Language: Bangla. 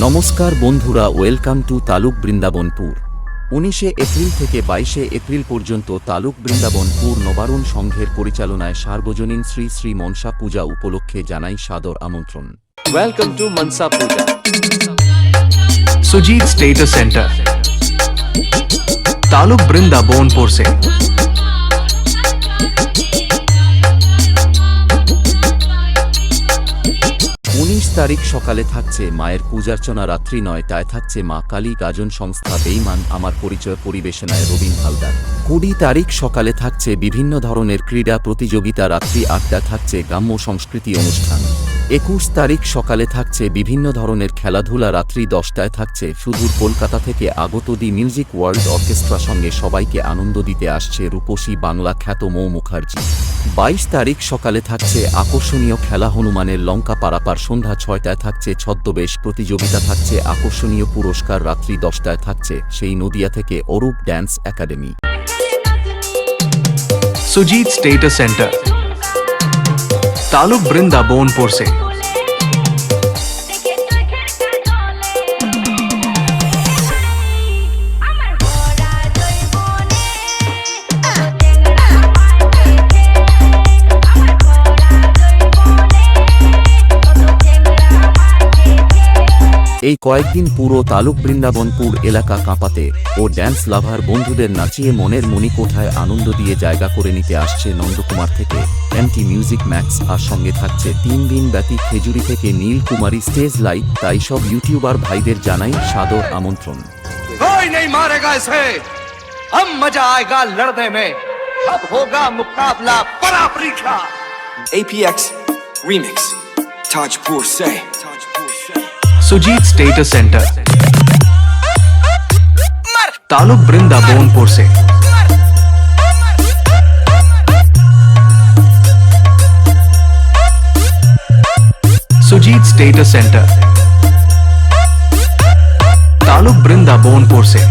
নমস্কার বন্ধুরা, ওয়েলকাম টু তালুক বৃন্দাবনপুর। 19 এপ্রিল থেকে 22 এপ্রিল পর্যন্ত তালুক বৃন্দাবনপুর নবারুণ সংঘের পরিচালনায় সার্বজনীন শ্রী শ্রী মনসা পূজা উপলক্ষে জানাই সাদর আমন্ত্রণ। Welcome to Mansa Puja. Sujit status centre taluk Brindabanpur से 19 তারিখ সকালে থাকছে মায়ের পূজার্চনা, রাত্রি 9টায় থাকছে মা কালী গাজন সংস্থা বেঈমান আমার পরিচয় পরিবেশনায় রবীন হালদার। 20 তারিখ সকালে থাকছে বিভিন্ন ধরনের ক্রীড়া প্রতিযোগিতা, রাত্রি 8টায় থাকছে গ্রাম্য সংস্কৃতি অনুষ্ঠান। 21 তারিখ সকালে থাকছে বিভিন্ন ধরনের খেলাধুলা, রাত্রি 10টায় থাকছে সুদূর কলকাতা থেকে আগত দি মিউজিক ওয়ার্ল্ড অর্কেস্ট্রা, সঙ্গে সবাইকে আনন্দ দিতে আসছে রূপসী বাংলা খ্যাত মৌ মুখার্জি। 22 তারিখ সকালে থাকছে আকর্ষণীয় খেলা হনুমানের লঙ্কা পারাপার, সন্ধ্যা 6টায় থাকছে ছদ্মবেশ প্রতিযোগিতা, থাকছে আকর্ষণীয় পুরস্কার, রাত্রি 10টায় থাকছে সেই নদিয়া থেকে Arup dance academy. Sujit status centre taluk Brindabanpur से এই কয়েকদিন পুরো তালুক বৃন্দাবনপুর এলাকা কাঁপাতে ও ড্যান্স লাভার বন্ধুদের নাচিয়ে মনের মণিকোঠায় আনন্দ দিয়ে জায়গা করে নিতে আসছে নন্দকুমার থেকে এমটি মিউজিক ম্যাক্স, আর সঙ্গে থাকছে 3 দিন ব্যাপী খেজুরি থেকে নীলকুমারী স্টেজ লাইভ। তাই সব ইউটিউবার ভাইদের জানাই সাদর আমন্ত্রণ। कोई नहीं मारेगा इसे, हम मजा आएगा लड़ने में, अब होगा मुकाबला बड़ा परीक्षा। APX Remix Tajpur से सुजीत स्टेटस सेंटर तालुक बृंदाबनपुर से सुजीत स्टेटस सेंटर तालुक बृंदाबनपुर से